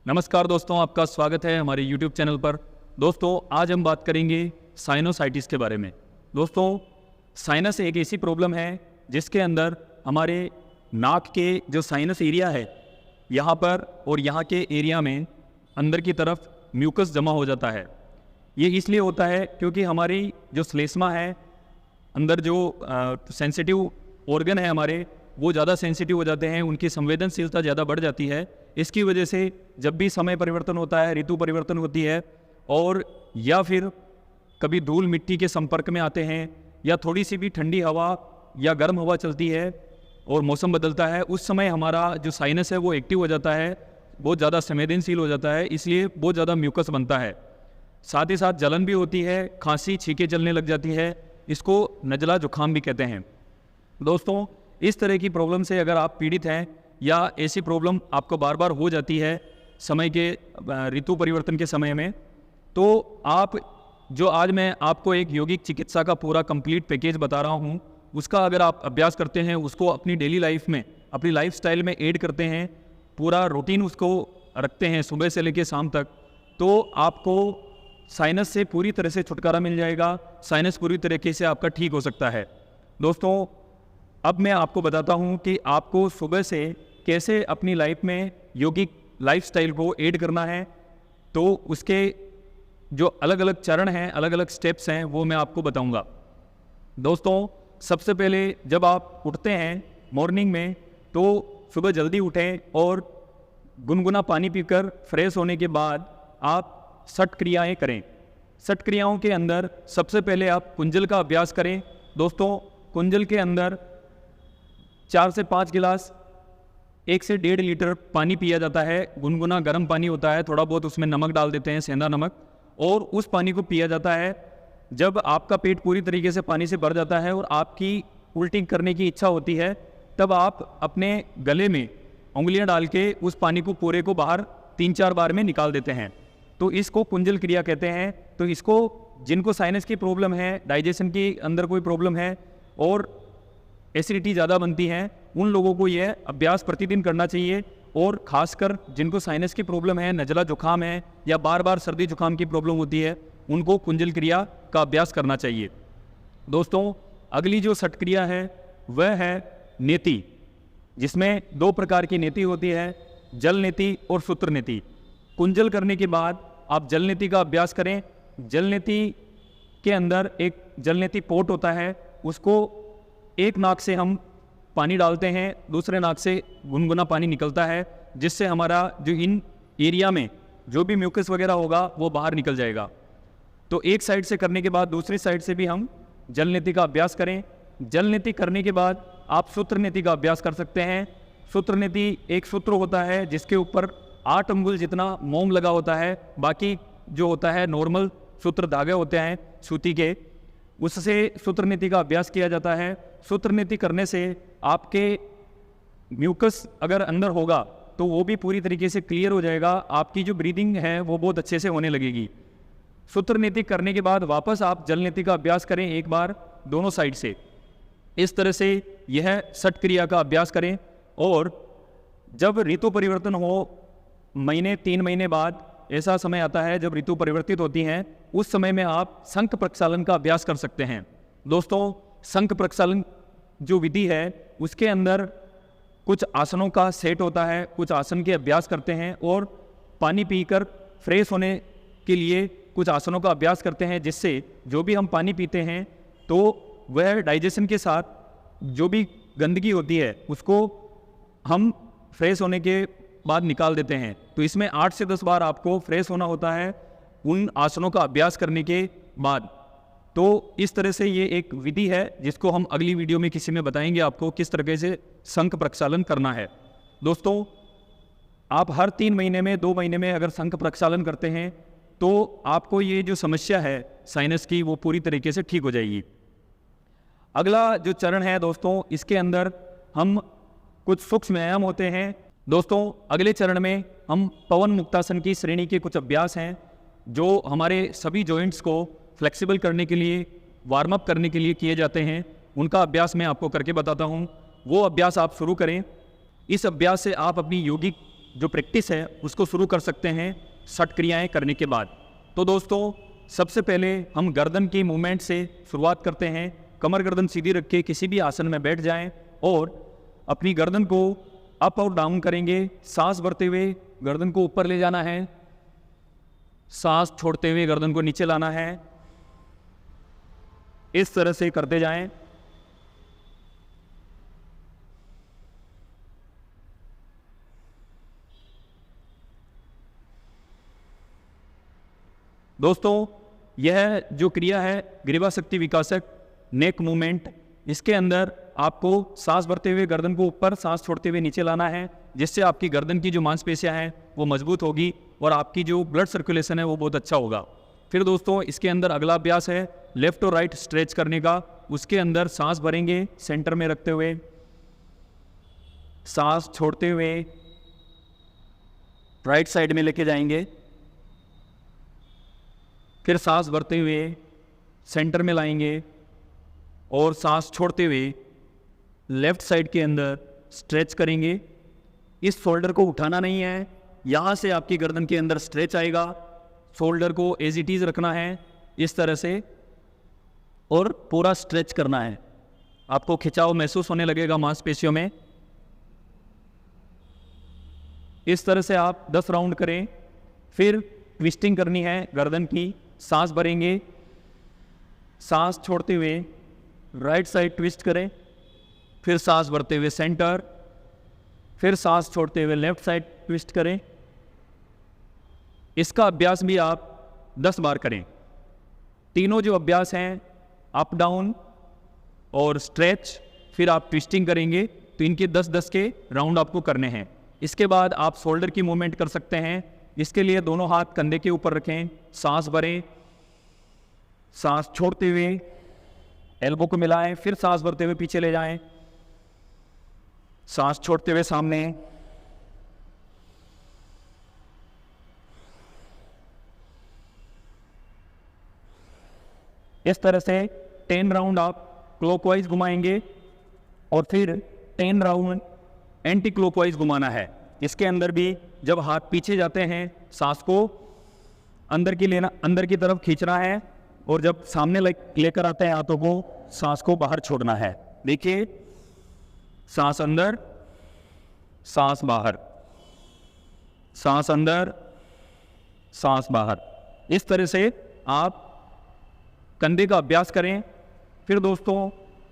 नमस्कार दोस्तों, आपका स्वागत है हमारे YouTube चैनल पर। दोस्तों, आज हम बात करेंगे साइनोसाइटिस के बारे में। दोस्तों, साइनस एक ऐसी प्रॉब्लम है जिसके अंदर हमारे नाक के जो साइनस एरिया है यहाँ पर और यहाँ के एरिया में अंदर की तरफ म्यूकस जमा हो जाता है। ये इसलिए होता है क्योंकि हमारी जो श्लेष्मा है, अंदर जो सेंसिटिव ऑर्गन है हमारे, वो ज़्यादा सेंसिटिव हो जाते हैं, उनकी संवेदनशीलता ज़्यादा बढ़ जाती है। इसकी वजह से जब भी समय परिवर्तन होता है, ऋतु परिवर्तन होती है, और या फिर कभी धूल मिट्टी के संपर्क में आते हैं, या थोड़ी सी भी ठंडी हवा या गर्म हवा चलती है और मौसम बदलता है, उस समय हमारा जो साइनस है वो एक्टिव हो जाता है, बहुत ज़्यादा संवेदनशील हो जाता है, इसलिए बहुत ज़्यादा म्यूकस बनता है। साथ ही साथ जलन भी होती है, खांसी छींके चलने लग जाती है, इसको नज़ला जुकाम भी कहते हैं। दोस्तों, इस तरह की प्रॉब्लम से अगर आप पीड़ित हैं या ऐसी प्रॉब्लम आपको बार बार हो जाती है समय के ऋतु परिवर्तन के समय में, तो आज मैं आपको एक यौगिक चिकित्सा का पूरा कंप्लीट पैकेज बता रहा हूँ, उसका अगर आप अभ्यास करते हैं, उसको अपनी डेली लाइफ में, अपनी लाइफस्टाइल में ऐड करते हैं, पूरा रूटीन उसको रखते हैं सुबह से लेकर शाम तक, तो आपको साइनस से पूरी तरह से छुटकारा मिल जाएगा। साइनस पूरी तरीके से आपका ठीक हो सकता है। दोस्तों, अब मैं आपको बताता हूं कि आपको सुबह से कैसे अपनी लाइफ में यौगिक लाइफस्टाइल को ऐड करना है। तो उसके जो अलग अलग चरण हैं, अलग अलग स्टेप्स हैं, वो मैं आपको बताऊंगा। दोस्तों, सबसे पहले जब आप उठते हैं मॉर्निंग में, तो सुबह जल्दी उठें और गुनगुना पानी पीकर फ्रेश होने के बाद आप सठ क्रियाएँ करें। सठ क्रियाओं के अंदर सबसे पहले आप कुंजल का अभ्यास करें। दोस्तों, कुंजल के अंदर 4 से 5 गिलास 1 से 1.5 लीटर पानी पिया जाता है। गुनगुना गर्म पानी होता है, थोड़ा बहुत उसमें नमक डाल देते हैं, सेंधा नमक, और उस पानी को पिया जाता है। जब आपका पेट पूरी तरीके से पानी से भर जाता है और आपकी उल्टी करने की इच्छा होती है, तब आप अपने गले में उंगलियां डाल के उस पानी को पूरे को बाहर 3-4 बार में निकाल देते हैं। तो इसको कुंजल क्रिया कहते हैं। तो इसको जिनको साइनस की प्रॉब्लम है, डाइजेशन की अंदर कोई प्रॉब्लम है और एसिडिटी ज़्यादा बनती है, उन लोगों को यह अभ्यास प्रतिदिन करना चाहिए। और ख़ासकर जिनको साइनस की प्रॉब्लम है, नज़ला जुकाम है या बार बार सर्दी जुकाम की प्रॉब्लम होती है, उनको कुंजल क्रिया का अभ्यास करना चाहिए। दोस्तों, अगली जो सठ क्रिया है वह है नेति, जिसमें 2 प्रकार की नेति होती है, जल नेति और सूत्र नेति। कुंजल करने के बाद आप जल नेति का अभ्यास करें। जल नेति के अंदर एक जल नेति पोट होता है, उसको एक नाक से हम पानी डालते हैं, दूसरे नाक से गुनगुना पानी निकलता है, जिससे हमारा जो इन एरिया में जो भी म्यूकस वगैरह होगा वो बाहर निकल जाएगा। तो एक साइड से करने के बाद दूसरी साइड से भी हम जल नेति का अभ्यास करें। जल नेति करने के बाद आप सूत्र नेति का अभ्यास कर सकते हैं। सूत्र नेति एक सूत्र होता है जिसके ऊपर 8 अंगुल जितना मोम लगा होता है, बाकी जो होता है नॉर्मल सूत्र धागे होते हैं सूती के, उससे सूत्र नीति का अभ्यास किया जाता है। सूत्र नीति करने से आपके म्यूकस अगर अंदर होगा तो वो भी पूरी तरीके से क्लियर हो जाएगा, आपकी जो ब्रीदिंग है वो बहुत अच्छे से होने लगेगी। सूत्र नीति करने के बाद वापस आप जल नीति का अभ्यास करें एक बार दोनों साइड से। इस तरह से यह सठ क्रिया का अभ्यास करें। और जब ऋतु परिवर्तन हो, महीने 3 महीने बाद ऐसा समय आता है जब ऋतु परिवर्तित होती हैं, उस समय में आप शंख प्रक्षालन का अभ्यास कर सकते हैं। दोस्तों, शंख प्रक्षालन जो विधि है उसके अंदर कुछ आसनों का सेट होता है, कुछ आसन के अभ्यास करते हैं और पानी पीकर फ्रेश होने के लिए कुछ आसनों का अभ्यास करते हैं, जिससे जो भी हम पानी पीते हैं तो वह डाइजेशन के साथ जो भी गंदगी होती है उसको हम फ्रेश होने के बाद निकाल देते हैं। तो इसमें 8 से 10 बार आपको फ्रेश होना होता है उन आसनों का अभ्यास करने के बाद। तो इस तरह से ये एक विधि है जिसको हम अगली वीडियो में किसी में बताएंगे आपको किस तरीके से शंख प्रक्षालन करना है। दोस्तों, आप हर 3 महीने में 2 महीने में अगर शंख प्रक्षालन करते हैं तो आपको ये जो समस्या है साइनस की वो पूरी तरीके से ठीक हो जाएगी। अगला जो चरण है दोस्तों, इसके अंदर हम कुछ सूक्ष्म व्यायाम होते हैं। दोस्तों, अगले चरण में हम पवन मुक्तासन की श्रेणी के कुछ अभ्यास हैं जो हमारे सभी जॉइंट्स को फ्लेक्सिबल करने के लिए, वार्म अप करने के लिए किए जाते हैं। उनका अभ्यास मैं आपको करके बताता हूं। वो अभ्यास आप शुरू करें। इस अभ्यास से आप अपनी यौगिक जो प्रैक्टिस है उसको शुरू कर सकते हैं 60 क्रियाएं करने के बाद। तो दोस्तों सबसे पहले हम गर्दन की मूवमेंट से शुरुआत करते हैं। कमर गर्दन सीधी रख के किसी भी आसन में बैठ जाएं और अपनी गर्दन को अप और डाउन करेंगे। सांस भरते हुए गर्दन को ऊपर ले जाना है, सांस छोड़ते हुए गर्दन को नीचे लाना है। इस तरह से करते जाएं। दोस्तों यह जो क्रिया है ग्रीवा शक्ति विकासक नेक मूवमेंट, इसके अंदर आपको सांस भरते हुए गर्दन को ऊपर, सांस छोड़ते हुए नीचे लाना है, जिससे आपकी गर्दन की जो मांसपेशियां हैं वो मजबूत होगी और आपकी जो ब्लड सर्कुलेशन है वो बहुत अच्छा होगा। फिर दोस्तों इसके अंदर अगला अभ्यास है लेफ्ट और राइट स्ट्रेच करने का। उसके अंदर सांस भरेंगे सेंटर में रखते हुए, सांस छोड़ते हुए राइट साइड में लेके जाएंगे, फिर सांस भरते हुए सेंटर में लाएंगे और सांस छोड़ते हुए लेफ्ट साइड के अंदर स्ट्रेच करेंगे। इस शोल्डर को उठाना नहीं है, यहाँ से आपकी गर्दन के अंदर स्ट्रेच आएगा। शोल्डर को एज इट इज़ रखना है इस तरह से और पूरा स्ट्रेच करना है। आपको खिंचाव महसूस होने लगेगा मांसपेशियों में। इस तरह से आप 10 राउंड करें। फिर ट्विस्टिंग करनी है गर्दन की। सांस भरेंगे, सांस छोड़ते हुए राइट साइड ट्विस्ट करें, फिर सांस भरते हुए सेंटर, फिर सांस छोड़ते हुए लेफ्ट साइड ट्विस्ट करें। इसका अभ्यास भी आप 10 बार करें। तीनों जो अभ्यास हैं अप डाउन और स्ट्रेच, फिर आप ट्विस्टिंग करेंगे, तो इनके 10-10 के राउंड आपको करने हैं। इसके बाद आप शोल्डर की मूवमेंट कर सकते हैं। इसके लिए दोनों हाथ कंधे के ऊपर रखें, सांस भरें, सांस छोड़ते हुए एल्बो को मिलाएं, फिर सांस भरते हुए पीछे ले जाएं, सांस छोड़ते हुए सामने। इस तरह से 10 राउंड आप क्लॉकवाइज घुमाएंगे और फिर 10 राउंड एंटी क्लॉकवाइज घुमाना है। इसके अंदर भी जब हाथ पीछे जाते हैं सांस को अंदर की लेना, अंदर की तरफ खींचना है और जब सामने लेकर आते हैं हाथों को, सांस को बाहर छोड़ना है। देखिए, सांस अंदर, सांस बाहर, सांस अंदर, सांस बाहर। इस तरह से आप कंधे का अभ्यास करें। फिर दोस्तों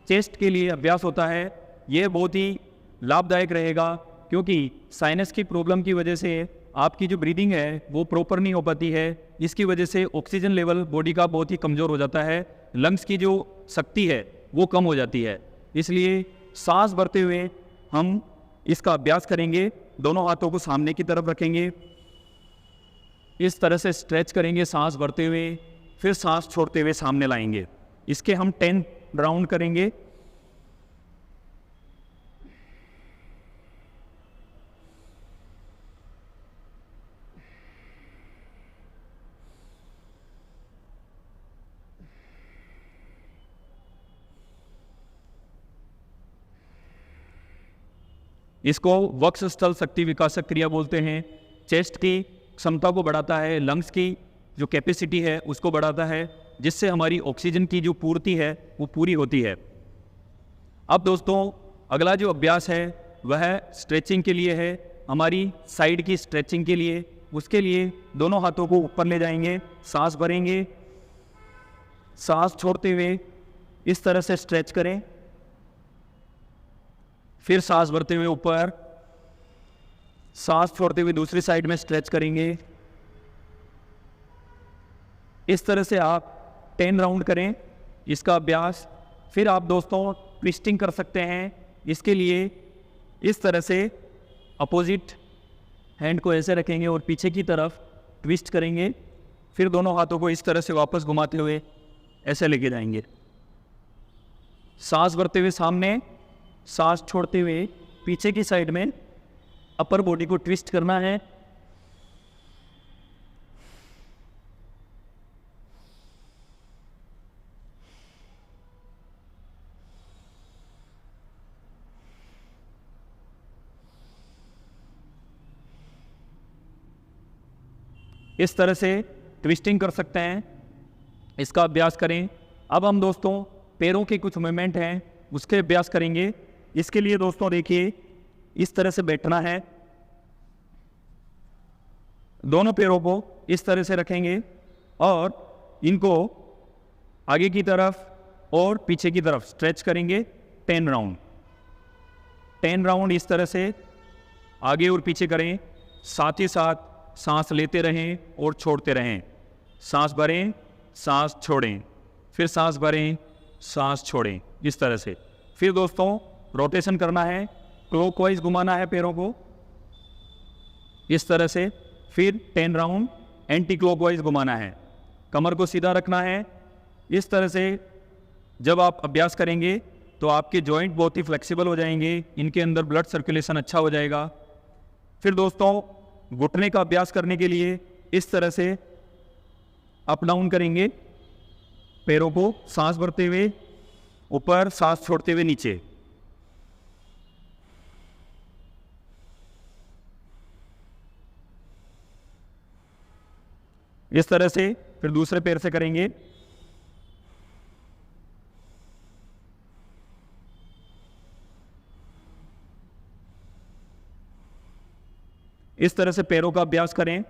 चेस्ट के लिए अभ्यास होता है। ये बहुत ही लाभदायक रहेगा क्योंकि साइनस की प्रॉब्लम की वजह से आपकी जो ब्रीदिंग है वो प्रॉपर नहीं हो पाती है। इसकी वजह से ऑक्सीजन लेवल बॉडी का बहुत ही कमज़ोर हो जाता है, लंग्स की जो शक्ति है वो कम हो जाती है। इसलिए सांस भरते हुए हम इसका अभ्यास करेंगे। दोनों हाथों को सामने की तरफ रखेंगे, इस तरह से स्ट्रेच करेंगे सांस भरते हुए, फिर सांस छोड़ते हुए सामने लाएंगे। इसके हम 10 राउंड करेंगे। इसको वक्ष स्थल शक्ति विकासक क्रिया बोलते हैं। चेस्ट की क्षमता को बढ़ाता है, लंग्स की जो कैपेसिटी है उसको बढ़ाता है, जिससे हमारी ऑक्सीजन की जो पूर्ति है वो पूरी होती है। अब दोस्तों अगला जो अभ्यास है वह स्ट्रेचिंग के लिए है, हमारी साइड की स्ट्रेचिंग के लिए। उसके लिए दोनों हाथों को ऊपर ले जाएंगे, सांस भरेंगे, सांस छोड़ते हुए इस तरह से स्ट्रेच करें, फिर सांस भरते हुए ऊपर, सांस छोड़ते हुए दूसरी साइड में स्ट्रेच करेंगे। इस तरह से आप 10 राउंड करें इसका अभ्यास। फिर आप दोस्तों ट्विस्टिंग कर सकते हैं। इसके लिए इस तरह से अपोजिट हैंड को ऐसे रखेंगे और पीछे की तरफ ट्विस्ट करेंगे, फिर दोनों हाथों को इस तरह से वापस घुमाते हुए ऐसे लेके जाएंगे। सांस भरते हुए सामने, सांस छोड़ते हुए पीछे की साइड में अपर बॉडी को ट्विस्ट करना है। इस तरह से ट्विस्टिंग कर सकते हैं, इसका अभ्यास करें। अब हम दोस्तों पैरों के कुछ मूवमेंट हैं उसके अभ्यास करेंगे। इसके लिए दोस्तों देखिए, इस तरह से बैठना है, दोनों पैरों को इस तरह से रखेंगे और इनको आगे की तरफ और पीछे की तरफ स्ट्रेच करेंगे 10 राउंड। 10 राउंड इस तरह से आगे और पीछे करें, साथ ही साथ सांस लेते रहें और छोड़ते रहें। सांस भरें, सांस छोड़ें, फिर सांस भरें, सांस छोड़ें, इस तरह से। फिर दोस्तों रोटेशन करना है, क्लॉकवाइज घुमाना है पैरों को इस तरह से। फिर 10 राउंड एंटी क्लॉकवाइज घुमाना है, कमर को सीधा रखना है इस तरह से। जब आप अभ्यास करेंगे तो आपके जॉइंट बहुत ही फ्लेक्सिबल हो जाएंगे, इनके अंदर ब्लड सर्कुलेशन अच्छा हो जाएगा। फिर दोस्तों घुटने का अभ्यास करने के लिए इस तरह से अप डाउन करेंगे पैरों को, सांस भरते हुए ऊपर, सांस छोड़ते हुए नीचे। इस तरह से फिर दूसरे पैर से करेंगे। इस तरह से पैरों का अभ्यास करें।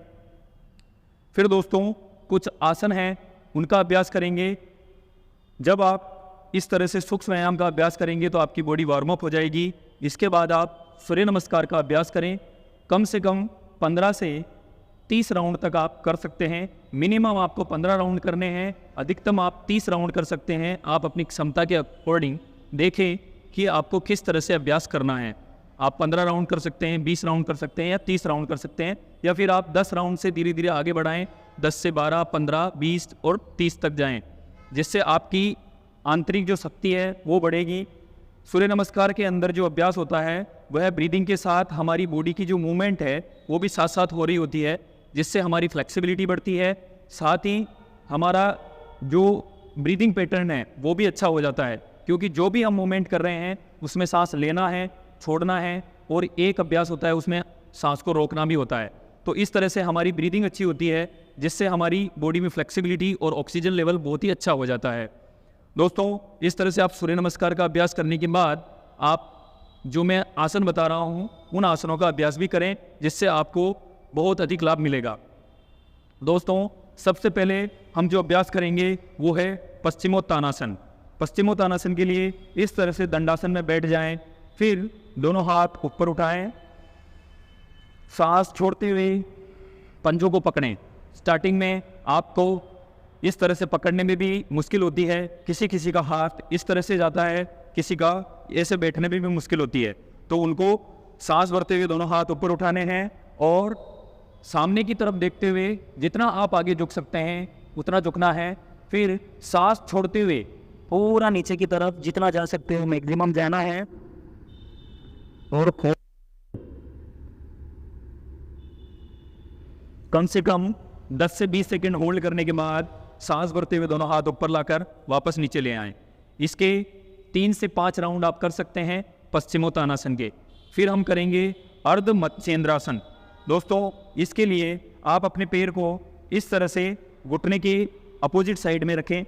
फिर दोस्तों कुछ आसन हैं उनका अभ्यास करेंगे। जब आप इस तरह से सूक्ष्म व्यायाम का अभ्यास करेंगे तो आपकी बॉडी वार्म अप हो जाएगी। इसके बाद आप सूर्य नमस्कार का अभ्यास करें। कम से कम 15 से 30 राउंड तक आप कर सकते हैं। मिनिमम आपको 15 राउंड करने हैं, अधिकतम आप 30 राउंड कर सकते हैं। आप अपनी क्षमता के अकॉर्डिंग देखें कि आपको किस तरह से अभ्यास करना है। आप 15 राउंड कर सकते हैं, 20 राउंड कर सकते हैं या 30 राउंड कर सकते हैं, या फिर आप 10 राउंड से धीरे धीरे आगे बढ़ाएं, 10 से 12, 15, 20 और 30 तक जाएं, जिससे आपकी आंतरिक जो शक्ति है वो बढ़ेगी। सूर्य नमस्कार के अंदर जो अभ्यास होता है वह ब्रीदिंग के साथ हमारी बॉडी की जो मूवमेंट है वो भी साथ साथ हो रही होती है, जिससे हमारी फ्लेक्सिबिलिटी बढ़ती है। साथ ही हमारा जो ब्रीदिंग पैटर्न है वो भी अच्छा हो जाता है, क्योंकि जो भी हम मूवमेंट कर रहे हैं उसमें सांस लेना है, छोड़ना है, और एक अभ्यास होता है उसमें सांस को रोकना भी होता है। तो इस तरह से हमारी ब्रीदिंग अच्छी होती है, जिससे हमारी बॉडी में फ्लेक्सिबिलिटी और ऑक्सीजन लेवल बहुत ही अच्छा हो जाता है। दोस्तों इस तरह से आप सूर्य नमस्कार का अभ्यास करने के बाद आप जो मैं आसन बता रहा हूँ उन आसनों का अभ्यास भी करें, जिससे आपको बहुत अधिक लाभ मिलेगा। दोस्तों सबसे पहले हम जो अभ्यास करेंगे वो है पश्चिमोत्तानासन। पश्चिमोत्तानासन के लिए इस तरह से दंडासन में बैठ जाएं, फिर दोनों हाथ ऊपर उठाएं, सांस छोड़ते हुए पंजों को पकड़ें। स्टार्टिंग में आपको इस तरह से पकड़ने में भी मुश्किल होती है, किसी किसी का हाथ इस तरह से जाता है, किसी का ऐसे बैठने में भी मुश्किल होती है। तो उनको सांस भरते हुए दोनों हाथ ऊपर उठाने हैं और सामने की तरफ देखते हुए जितना आप आगे झुक सकते हैं उतना झुकना है। फिर सांस छोड़ते हुए पूरा नीचे की तरफ जितना जा सकते हो मैक्सिमम जाना है, और कम से कम 10 से 20 सेकंड होल्ड करने के बाद सांस भरते हुए दोनों हाथ ऊपर लाकर वापस नीचे ले आएं। इसके 3 से 5 राउंड आप कर सकते हैं पश्चिमोत्तानासन के। फिर हम करेंगे अर्ध मत्स्येंद्रासन। दोस्तों इसके लिए आप अपने पैर को इस तरह से घुटने के अपोजिट साइड में रखें,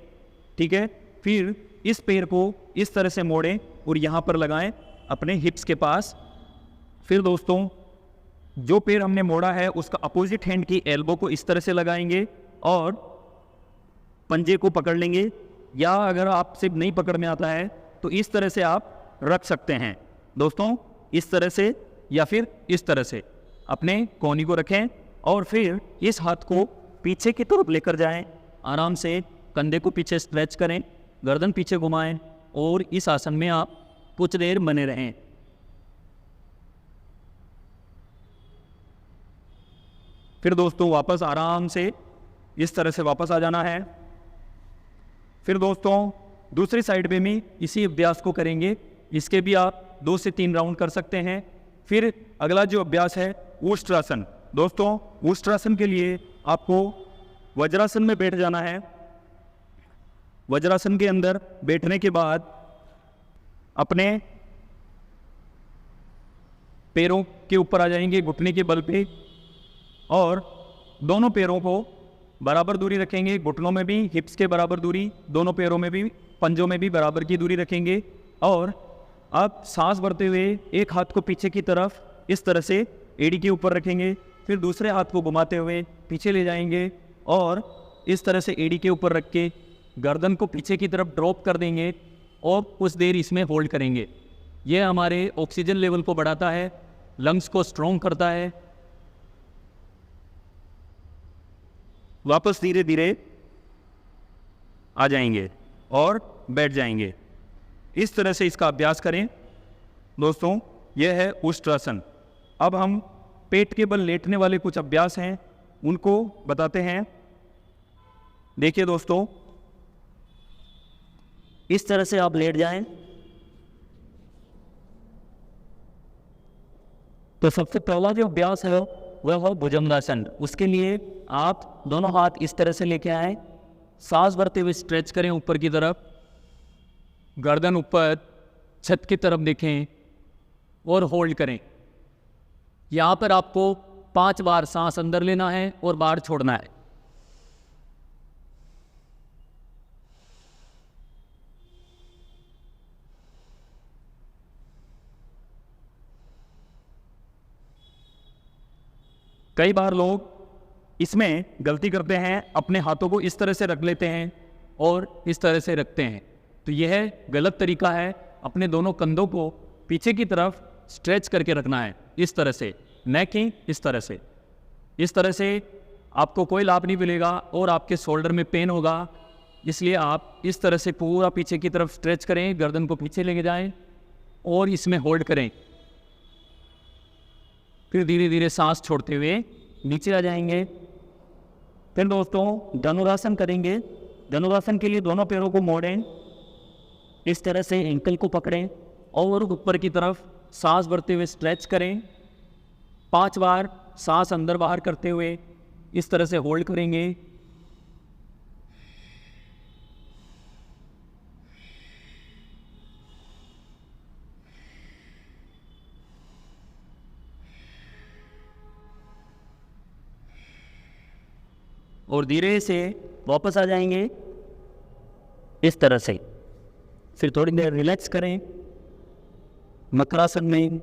ठीक है। फिर इस पैर को इस तरह से मोड़ें और यहाँ पर लगाएं अपने हिप्स के पास। फिर दोस्तों जो पैर हमने मोड़ा है उसका अपोजिट हैंड की एल्बो को इस तरह से लगाएंगे और पंजे को पकड़ लेंगे, या अगर आपसे नहीं पकड़ में आता है तो इस तरह से आप रख सकते हैं दोस्तों, इस तरह से या फिर इस तरह से अपने कोहनी को रखें। और फिर इस हाथ को पीछे की तरफ लेकर जाएं, आराम से कंधे को पीछे स्ट्रेच करें, गर्दन पीछे घुमाएं और इस आसन में आप कुछ देर बने रहें। फिर दोस्तों वापस आराम से इस तरह से वापस आ जाना है। फिर दोस्तों दूसरी साइड पे भी इसी अभ्यास को करेंगे, इसके भी आप 2 से 3 राउंड कर सकते हैं। फिर अगला जो अभ्यास है उष्ट्रासन। दोस्तों उष्ट्रासन के लिए आपको वज्रासन में बैठ जाना है। वज्रासन के अंदर बैठने के बाद अपने पैरों के ऊपर आ जाएंगे घुटने के बल पे, और दोनों पैरों को बराबर दूरी रखेंगे, घुटनों में भी, हिप्स के बराबर दूरी, दोनों पैरों में भी, पंजों में भी बराबर की दूरी रखेंगे। और अब सांस भरते हुए एक हाथ को पीछे की तरफ इस तरह से एड़ी के ऊपर रखेंगे, फिर दूसरे हाथ को घुमाते हुए पीछे ले जाएंगे और इस तरह से एड़ी के ऊपर रख के गर्दन को पीछे की तरफ ड्रॉप कर देंगे और कुछ देर इसमें होल्ड करेंगे। यह हमारे ऑक्सीजन लेवल को बढ़ाता है, लंग्स को स्ट्रॉन्ग करता है। वापस धीरे धीरे आ जाएंगे और बैठ जाएंगे। इस तरह से इसका अभ्यास करें दोस्तों। यह है उष्ट्रासन। अब हम पेट के बल लेटने वाले कुछ अभ्यास हैं, उनको बताते हैं। देखिए दोस्तों, इस तरह से आप लेट जाएं तो सबसे पहला जो अभ्यास है वह है भुजंगासन। उसके लिए आप दोनों हाथ इस तरह से लेके आए, सांस भरते हुए स्ट्रेच करें ऊपर की तरफ, गर्दन ऊपर छत की तरफ देखें और होल्ड करें। यहाँ पर आपको 5 बार सांस अंदर लेना है और बाहर छोड़ना है। कई बार लोग इसमें गलती करते हैं, अपने हाथों को इस तरह से रख लेते हैं और इस तरह से रखते हैं, तो यह गलत तरीका है। अपने दोनों कंधों को पीछे की तरफ स्ट्रेच करके रखना है, इस तरह से, न कि इस तरह से। इस तरह से आपको कोई लाभ नहीं मिलेगा और आपके शोल्डर में पेन होगा। इसलिए आप इस तरह से पूरा पीछे की तरफ स्ट्रेच करें, गर्दन को पीछे लेके जाएं और इसमें होल्ड करें। फिर धीरे धीरे सांस छोड़ते हुए नीचे आ जाएंगे। फिर दोस्तों धनुरासन करेंगे। धनुरासन के लिए दोनों पैरों को मोड़ें, इस तरह से एंकल को पकड़ें और ऊपर की तरफ सांस भरते हुए स्ट्रेच करें। 5 बार सांस अंदर बाहर करते हुए इस तरह से होल्ड करेंगे। और धीरे से वापस आ जाएंगे इस तरह से। फिर थोड़ी देर रिलैक्स करें मकरासन में।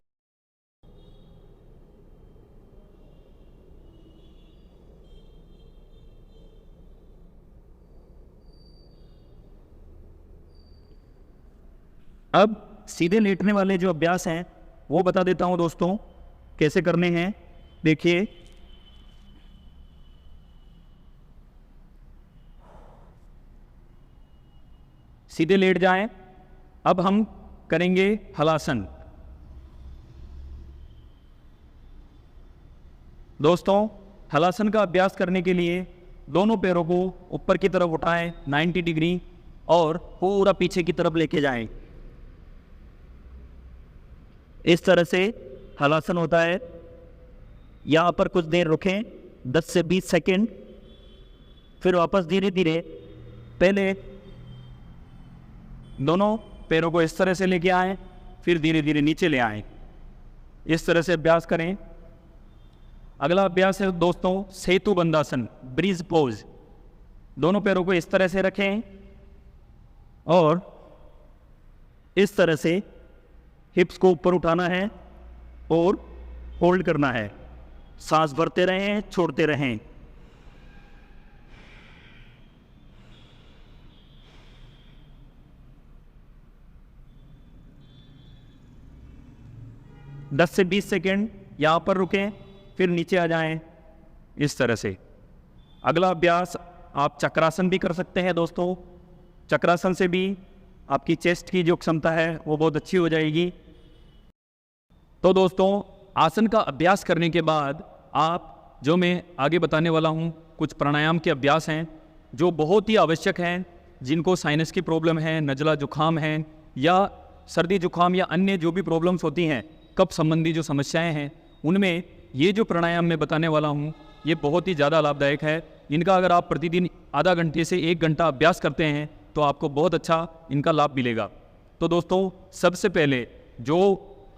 अब सीधे लेटने वाले जो अभ्यास हैं वो बता देता हूं दोस्तों, कैसे करने हैं। देखिए, सीधे लेट जाएं। अब हम करेंगे हलासन। दोस्तों हलासन का अभ्यास करने के लिए दोनों पैरों को ऊपर की तरफ उठाएं 90 डिग्री और पूरा पीछे की तरफ लेके जाएं। इस तरह से हलासन होता है। यहाँ पर कुछ देर रुकें, 10 से 20 सेकेंड, फिर वापस धीरे धीरे पहले दोनों पैरों को इस तरह से लेके आएं, फिर धीरे धीरे नीचे ले आएं। इस तरह से अभ्यास करें। अगला अभ्यास है दोस्तों सेतु बंदासन, ब्रिज पोज। दोनों पैरों को इस तरह से रखें और इस तरह से हिप्स को ऊपर उठाना है और होल्ड करना है। सांस भरते रहें, छोड़ते रहें। दस से 20 सेकेंड यहाँ पर रुकें, फिर नीचे आ जाएं इस तरह से। अगला अभ्यास आप चक्रासन भी कर सकते हैं दोस्तों। चक्रासन से भी आपकी चेस्ट की जो क्षमता है वो बहुत अच्छी हो जाएगी। तो दोस्तों आसन का अभ्यास करने के बाद आप, जो मैं आगे बताने वाला हूँ, कुछ प्राणायाम के अभ्यास हैं जो बहुत ही आवश्यक हैं। जिनको साइनस की प्रॉब्लम है, नज़ला जुकाम है या सर्दी जुकाम या अन्य जो भी प्रॉब्लम्स होती हैं, कफ संबंधी जो समस्याएं हैं, उनमें ये जो प्राणायाम मैं बताने वाला हूँ ये बहुत ही ज़्यादा लाभदायक है। इनका अगर आप प्रतिदिन आधा घंटे से 1 घंटा अभ्यास करते हैं तो आपको बहुत अच्छा इनका लाभ मिलेगा। तो दोस्तों सबसे पहले जो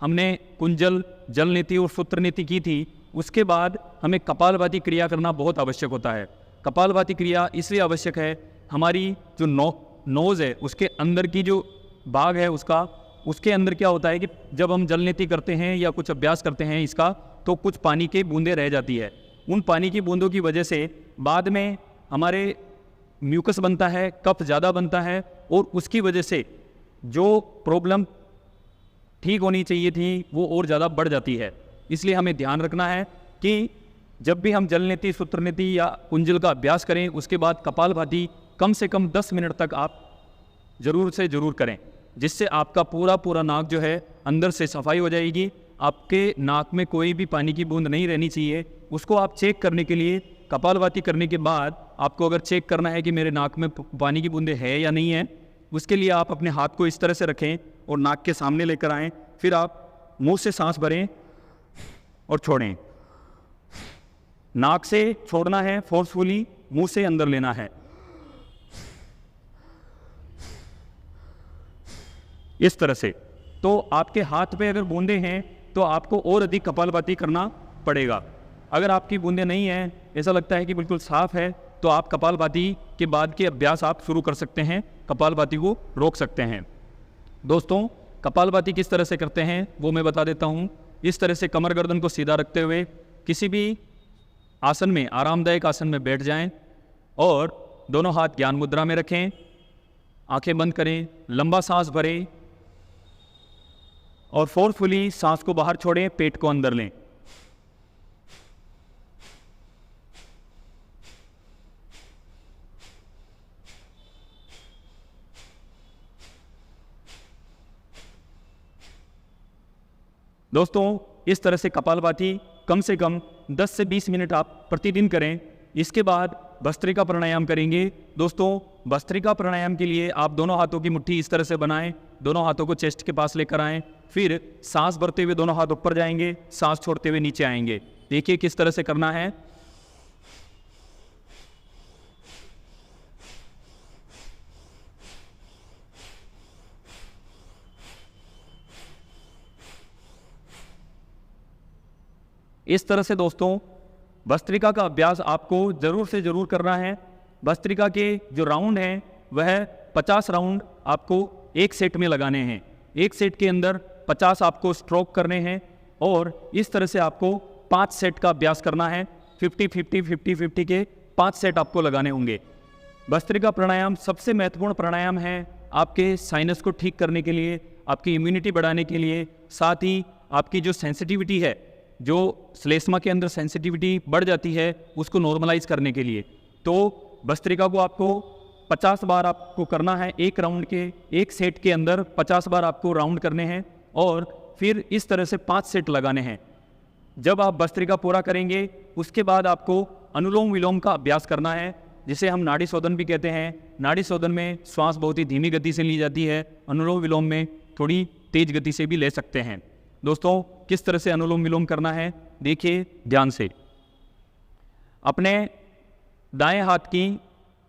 हमने कुंजल, जल नीति और सूत्र नीति की थी, उसके बाद हमें कपालभाति क्रिया करना बहुत आवश्यक होता है। कपालभाति क्रिया इसलिए आवश्यक है, हमारी जो नोज़ है उसके अंदर की जो भाग है उसके अंदर क्या होता है कि जब हम जल नीति करते हैं या कुछ अभ्यास करते हैं इसका, तो कुछ पानी की बूंदें रह जाती है। उन पानी की बूंदों की वजह से बाद में हमारे म्यूकस बनता है, कफ ज़्यादा बनता है, और उसकी वजह से जो प्रॉब्लम ठीक होनी चाहिए थी वो और ज़्यादा बढ़ जाती है। इसलिए हमें ध्यान रखना है कि जब भी हम जल नीति, सूत्र नीति या कुंजल का अभ्यास करें, उसके बाद कपालभाति कम से कम 10 मिनट तक आप ज़रूर से ज़रूर करें, जिससे आपका पूरा नाक जो है अंदर से सफाई हो जाएगी। आपके नाक में कोई भी पानी की बूंद नहीं रहनी चाहिए। उसको आप चेक करने के लिए, कपालभाति करने के बाद आपको अगर चेक करना है कि मेरे नाक में पानी की बूंदें है या नहीं है, उसके लिए आप अपने हाथ को इस तरह से रखें और नाक के सामने लेकर आएँ। फिर आप मुंह से सांस भरें और छोड़ें। नाक से छोड़ना है फोर्सफुली, मुंह से अंदर लेना है। इस तरह से। तो आपके हाथ पे अगर बूंदें हैं तो आपको और अधिक कपालभाति करना पड़ेगा। अगर आपकी बूंदें नहीं हैं, ऐसा लगता है कि बिल्कुल साफ है, तो आप कपालभाति के बाद के अभ्यास आप शुरू कर सकते हैं, कपालभाति को रोक सकते हैं। दोस्तों, कपालभाति किस तरह से करते हैं वो मैं बता देता हूँ। इस तरह से कमर गर्दन को सीधा रखते हुए किसी भी आसन में, आरामदायक आसन में बैठ जाएं और दोनों हाथ ज्ञान मुद्रा में रखें, आंखें बंद करें, लंबा सांस भरें और फोर्सफुली सांस को बाहर छोड़ें, पेट को अंदर लें। दोस्तों, इस तरह से कपालभाति कम से कम 10 से 20 मिनट आप प्रतिदिन करें। इसके बाद भस्त्रिका प्राणायाम करेंगे। दोस्तों, भस्त्रिका प्राणायाम के लिए आप दोनों हाथों की मुट्ठी इस तरह से बनाएं, दोनों हाथों को चेस्ट के पास लेकर आएं, फिर सांस भरते हुए दोनों हाथ ऊपर जाएंगे, सांस छोड़ते हुए नीचे आएंगे। देखिए किस तरह से करना है। इस तरह से दोस्तों, भस्त्रिका का अभ्यास आपको ज़रूर से ज़रूर करना है। भस्त्रिका के जो राउंड हैं वह 50 राउंड आपको एक सेट में लगाने हैं। एक सेट के अंदर 50 आपको स्ट्रोक करने हैं और इस तरह से आपको 5 सेट का अभ्यास करना है। 50-50-50-50 के 5 सेट आपको लगाने होंगे। भस्त्रिका प्राणायाम सबसे महत्वपूर्ण प्राणायाम है आपके साइनस को ठीक करने के लिए, आपकी इम्यूनिटी बढ़ाने के लिए, साथ ही आपकी जो सेंसिटिविटी है, जो श्लेष्मा के अंदर सेंसिटिविटी बढ़ जाती है, उसको नॉर्मलाइज करने के लिए। तो भस्त्रिका को आपको 50 बार आपको करना है। एक राउंड के, एक सेट के अंदर 50 बार आपको राउंड करने हैं और फिर इस तरह से 5 सेट लगाने हैं। जब आप भस्त्रिका पूरा करेंगे उसके बाद आपको अनुलोम विलोम का अभ्यास करना है, जिसे हम नाड़ी शोधन भी कहते हैं। नाड़ी शोधन में श्वास बहुत ही धीमी गति से ली जाती है, अनुलोम विलोम में थोड़ी तेज गति से भी ले सकते हैं। दोस्तों, किस तरह से अनुलोम विलोम करना है देखिए ध्यान से। अपने दाएं हाथ की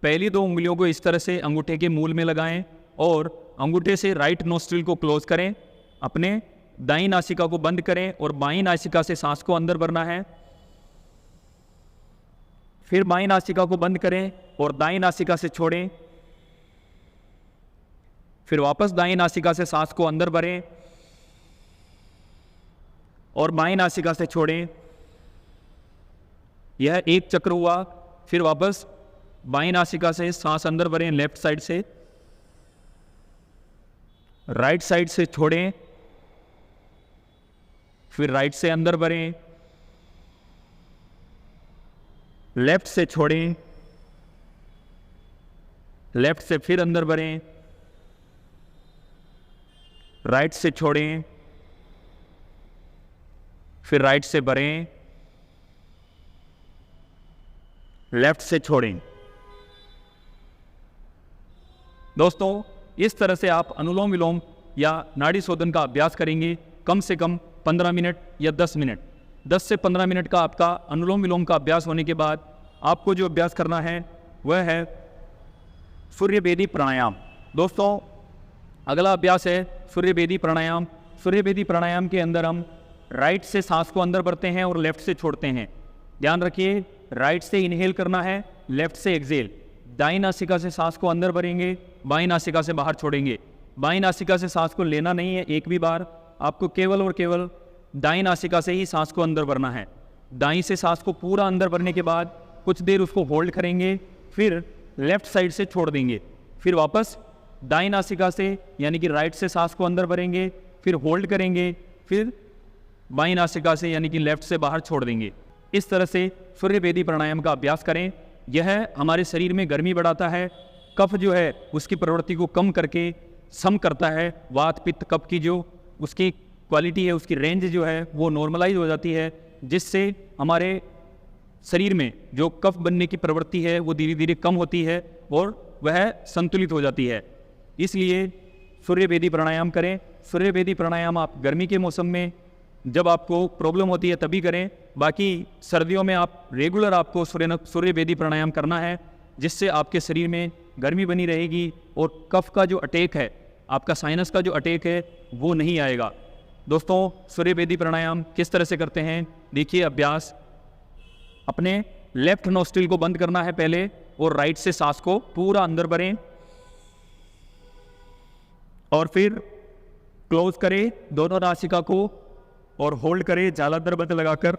पहली 2 उंगलियों को इस तरह से अंगूठे के मूल में लगाएं और अंगूठे से राइट नोस्ट्रिल को क्लोज करें। अपने दाईं नासिका को बंद करें और बाईं नासिका से सांस को अंदर भरना है। फिर बाईं नासिका को बंद करें और दाईं नासिका से छोड़ें। फिर वापस दाईं नासिका से सांस को अंदर भरें और बाईं नासिका से छोड़ें। यह एक चक्र हुआ। फिर वापस बाईं नासिका से सांस अंदर भरें, लेफ्ट साइड से, राइट साइड से छोड़ें, फिर राइट से अंदर भरें, लेफ्ट से छोड़ें, लेफ्ट से फिर अंदर भरें, राइट से छोड़ें, फिर राइट से भरें, लेफ्ट से छोड़ें। दोस्तों, इस तरह से आप अनुलोम विलोम या नाड़ी शोधन का अभ्यास करेंगे कम से कम 15 मिनट या 10 मिनट। 10 से 15 मिनट का आपका अनुलोम विलोम का अभ्यास होने के बाद आपको जो अभ्यास करना है वह है सूर्यभेदी प्राणायाम। दोस्तों, अगला अभ्यास है सूर्यभेदी प्राणायाम। सूर्यभेदी प्राणायाम के अंदर हम राइट से सांस को अंदर भरते हैं और लेफ्ट से छोड़ते हैं। ध्यान रखिए, राइट से इनहेल करना है, लेफ्ट से एक्सेल। दाईं नासिका से सांस को अंदर भरेंगे, बाईं नासिका से बाहर छोड़ेंगे। बाईं नासिका से सांस को लेना नहीं है एक भी बार, आपको केवल और केवल दाईं नासिका से ही सांस को अंदर भरना है। दाईं से सांस को पूरा अंदर भरने के बाद कुछ देर उसको होल्ड करेंगे, फिर लेफ्ट साइड से छोड़ देंगे। फिर वापस दाईं नासिका से यानी कि राइट से सांस को अंदर भरेंगे, फिर होल्ड करेंगे, फिर बाईं नासिका से यानी कि लेफ्ट से बाहर छोड़ देंगे। इस तरह से सूर्य वेदी प्राणायाम का अभ्यास करें। यह हमारे शरीर में गर्मी बढ़ाता है, कफ जो है उसकी प्रवृत्ति को कम करके सम करता है। वात पित्त कफ की जो उसकी क्वालिटी है, उसकी रेंज जो है वो नॉर्मलाइज हो जाती है, जिससे हमारे शरीर में जो कफ बनने की प्रवृत्ति है वो धीरे धीरे कम होती है और वह संतुलित हो जाती है। इसलिए सूर्य वेदी प्राणायाम करें। सूर्य वेदी प्राणायाम आप गर्मी के मौसम में जब आपको प्रॉब्लम होती है तभी करें, बाकी सर्दियों में आप रेगुलर आपको सूर्य वेदी प्राणायाम करना है, जिससे आपके शरीर में गर्मी बनी रहेगी और कफ का जो अटैक है, आपका साइनस का जो अटैक है वो नहीं आएगा। दोस्तों, सूर्य वेदी प्राणायाम किस तरह से करते हैं देखिए। अभ्यास, अपने लेफ्ट नोस्ट्रिल को बंद करना है पहले और राइट से सांस को पूरा अंदर भरें और फिर क्लोज करें दोनों नासिका को और होल्ड करें जालंधर बंद लगाकर।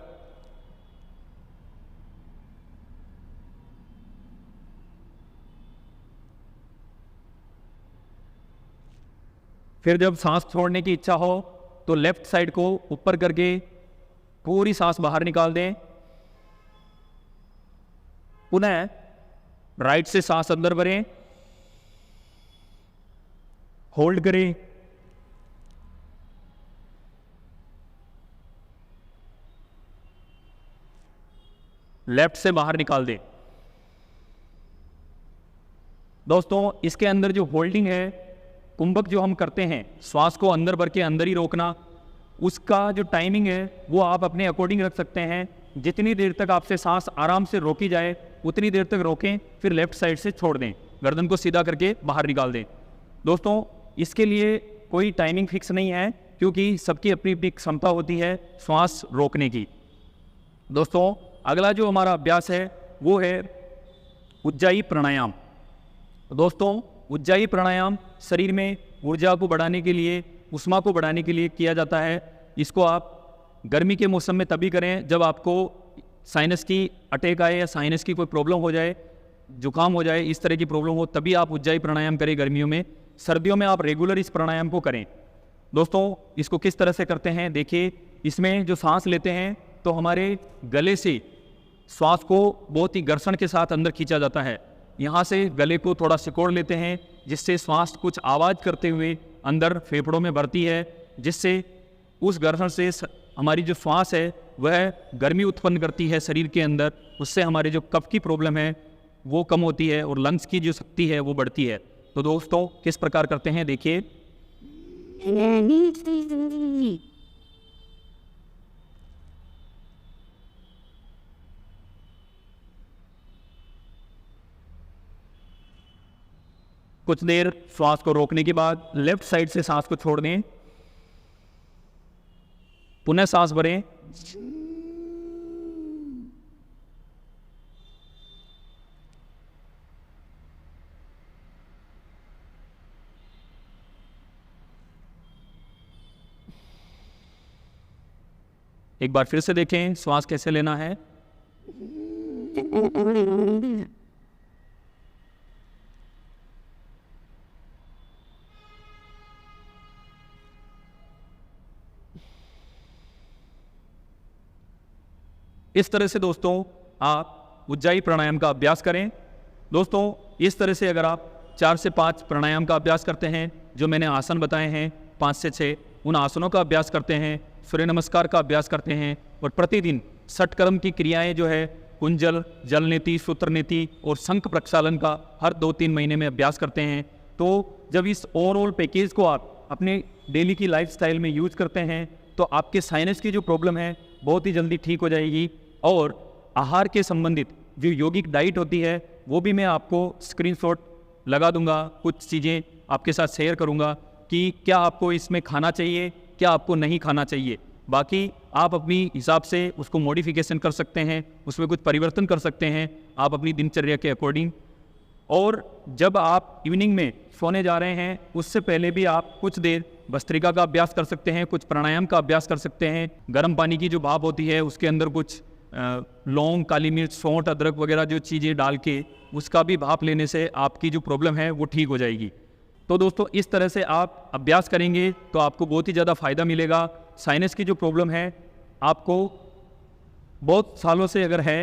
फिर जब सांस छोड़ने की इच्छा हो तो लेफ्ट साइड को ऊपर करके पूरी सांस बाहर निकाल दें। पुनः राइट से सांस अंदर भरें, होल्ड करें, लेफ्ट से बाहर निकाल दें। दोस्तों, इसके अंदर जो होल्डिंग है, कुंभक जो हम करते हैं, श्वास को अंदर भर के अंदर ही रोकना, उसका जो टाइमिंग है वो आप अपने अकॉर्डिंग रख सकते हैं। जितनी देर तक आपसे सांस आराम से रोकी जाए उतनी देर तक रोकें, फिर लेफ्ट साइड से छोड़ दें, गर्दन को सीधा करके बाहर निकाल दें। दोस्तों, इसके लिए कोई टाइमिंग फिक्स नहीं है, क्योंकि सबकी अपनी अपनी क्षमता होती है श्वास रोकने की। दोस्तों, अगला जो हमारा अभ्यास है वो है उज्जाई प्राणायाम। दोस्तों, उज्जाई प्राणायाम शरीर में ऊर्जा को बढ़ाने के लिए, उष्मा को बढ़ाने के लिए किया जाता है। इसको आप गर्मी के मौसम में तभी करें जब आपको साइनस की अटैक आए या साइनस की कोई प्रॉब्लम हो जाए, जुकाम हो जाए, इस तरह की प्रॉब्लम हो, तभी आप उज्जाई प्राणायाम करें गर्मियों में। सर्दियों में आप रेगुलर इस प्राणायाम को करें। दोस्तों, इसको किस तरह से करते हैं देखिए। इसमें जो सांस लेते हैं तो हमारे गले से श्वास को बहुत ही घर्षण के साथ अंदर खींचा जाता है। यहाँ से गले को थोड़ा सिकोड़ लेते हैं, जिससे श्वास कुछ आवाज़ करते हुए अंदर फेफड़ों में भरती है, जिससे उस घर्षण से हमारी जो श्वास है वह गर्मी उत्पन्न करती है शरीर के अंदर। उससे हमारे जो कफ की प्रॉब्लम है वो कम होती है और लंग्स की जो शक्ति है वो बढ़ती है। तो दोस्तों, किस प्रकार करते हैं देखिए। कुछ देर श्वास को रोकने के बाद लेफ्ट साइड से सांस को छोड़ दें, पुनः सांस भरें, एक बार फिर से देखें श्वास कैसे लेना है। इस तरह से दोस्तों आप उज्जाई प्राणायाम का अभ्यास करें। दोस्तों, इस तरह से अगर आप 4 से 5 प्राणायाम का अभ्यास करते हैं, जो मैंने आसन बताए हैं 5 से 6, उन आसनों का अभ्यास करते हैं, सूर्य नमस्कार का अभ्यास करते हैं और प्रतिदिन षटकर्म की क्रियाएं जो है कुंजल, जल नीति, सूत्र नीति और शंख प्रक्षालन का हर 2-3 महीने में अभ्यास करते हैं, तो जब इस ओवरऑल पैकेज को आप अपने डेली की लाइफस्टाइल में यूज करते हैं तो आपके साइनस की जो प्रॉब्लम है बहुत ही जल्दी ठीक हो जाएगी। और आहार के संबंधित जो यौगिक डाइट होती है वो भी मैं आपको स्क्रीनशॉट लगा दूंगा, कुछ चीज़ें आपके साथ शेयर करूंगा कि क्या आपको इसमें खाना चाहिए, क्या आपको नहीं खाना चाहिए। बाकी आप अपनी हिसाब से उसको मॉडिफिकेशन कर सकते हैं, उसमें कुछ परिवर्तन कर सकते हैं आप अपनी दिनचर्या के अकॉर्डिंग। और जब आप इवनिंग में सोने जा रहे हैं उससे पहले भी आप कुछ देर भस्त्रिका का अभ्यास कर सकते हैं, कुछ प्राणायाम का अभ्यास कर सकते हैं। गर्म पानी की जो भाप होती है उसके अंदर कुछ लौंग, काली मिर्च, सौंठ, अदरक वगैरह जो चीज़ें डाल के उसका भी भाप लेने से आपकी जो प्रॉब्लम है वो ठीक हो जाएगी। तो दोस्तों इस तरह से आप अभ्यास करेंगे तो आपको बहुत ही ज़्यादा फ़ायदा मिलेगा। साइनस की जो प्रॉब्लम है आपको बहुत सालों से अगर है,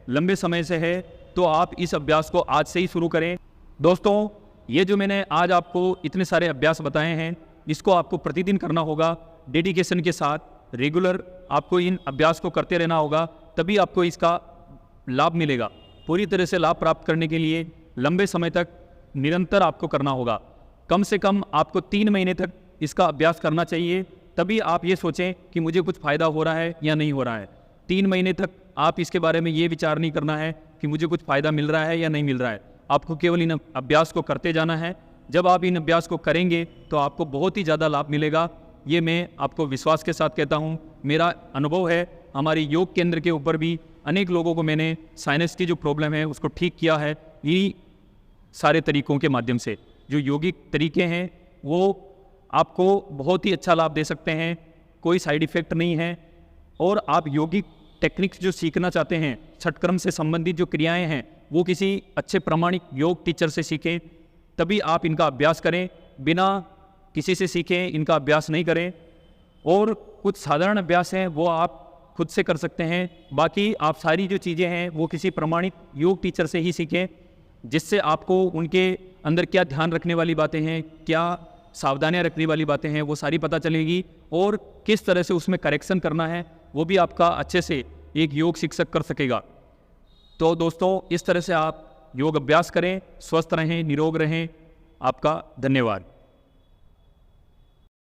लंबे समय से है, तो आप इस अभ्यास को आज से ही शुरू करें। दोस्तों ये जो मैंने आज आपको इतने सारे अभ्यास बताए हैं इसको आपको प्रतिदिन करना होगा, डेडिकेशन के साथ, रेगुलर आपको इन अभ्यास को करते रहना होगा, तभी आपको इसका लाभ मिलेगा। पूरी तरह से लाभ प्राप्त करने के लिए लंबे समय तक निरंतर आपको करना होगा। कम से कम आपको 3 महीने तक इसका अभ्यास करना चाहिए, तभी आप ये सोचें कि मुझे कुछ फ़ायदा हो रहा है या नहीं हो रहा है। 3 महीने तक आप इसके बारे में ये विचार नहीं करना है कि मुझे कुछ फ़ायदा मिल रहा है या नहीं मिल रहा है। आपको केवल इन अभ्यास को करते जाना है। जब आप इन अभ्यास को करेंगे तो आपको बहुत ही ज़्यादा लाभ मिलेगा। ये मैं आपको विश्वास के साथ कहता हूँ, मेरा अनुभव है। हमारे योग केंद्र के ऊपर भी अनेक लोगों को मैंने साइनस की जो प्रॉब्लम है उसको ठीक किया है इन्हीं सारे तरीकों के माध्यम से। जो योगिक तरीके हैं वो आपको बहुत ही अच्छा लाभ दे सकते हैं, कोई साइड इफ़ेक्ट नहीं है। और आप योगिक टेक्निक्स जो सीखना चाहते हैं, छठक्रम से संबंधित जो क्रियाएं हैं वो किसी अच्छे प्रामाणिक योग टीचर से सीखें, तभी आप इनका अभ्यास करें। बिना किसी से सीखें इनका अभ्यास नहीं करें। और कुछ साधारण अभ्यास हैं वो आप खुद से कर सकते हैं, बाकी आप सारी जो चीज़ें हैं वो किसी प्रमाणित योग टीचर से ही सीखें, जिससे आपको उनके अंदर क्या ध्यान रखने वाली बातें हैं, क्या सावधानियां रखने वाली बातें हैं, वो सारी पता चलेगी। और किस तरह से उसमें करेक्शन करना है वो भी आपका अच्छे से एक योग शिक्षक कर सकेगा। तो दोस्तों इस तरह से आप योग अभ्यास करें, स्वस्थ रहें, निरोग रहें। आपका धन्यवाद।